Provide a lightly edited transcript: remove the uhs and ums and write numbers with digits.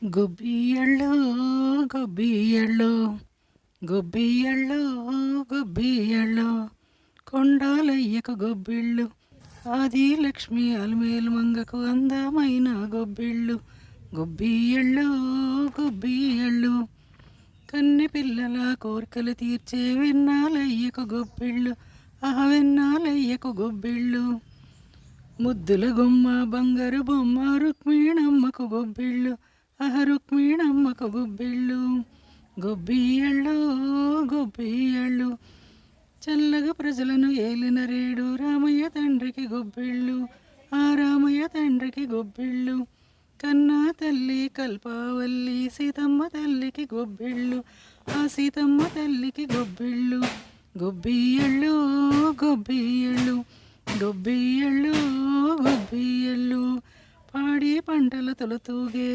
గుబ్బియళ్ళు గుబ్బియళ్ళు గుబ్బియళ్ళు గుబ్బియళ్ళు కొండాలయ్యకు గొబ్బిళ్ళు ఆది లక్ష్మి అలమేలు మంగకు అందమైన గొబ్బిళ్ళు గుబ్బియళ్ళు గుబ్బియళ్ళు కన్నె పిల్లల కోరికలు తీర్చే వెన్నాలయ్యకు గొబ్బిళ్ళు వెన్నాలయ్యకు గొబ్బిళ్ళు ముద్దుల గుమ్మ బంగారు బొమ్మ రుక్మిణమ్మకు గొబ్బిళ్ళు రుక్మిణమ్మకు గొబ్బిళ్ళు గొబ్బియళ్ళు గొబ్బియళ్ళు చల్లగా ప్రజలను ఏలిన రేడు రామయ్య తండ్రికి గొబ్బిళ్ళు రామయ్య తండ్రికి గొబ్బిళ్ళు కన్నా తల్లి కల్పావల్లి సీతమ్మ తల్లికి గొబ్బిళ్ళు సీతమ్మ తల్లికి గొబ్బిళ్ళు గొబ్బియళ్ళు గొబ్బియళ్ళు గొబ్బియళ్ళు గొబ్బియళ్ళు పాడి పంటల తొలతూగే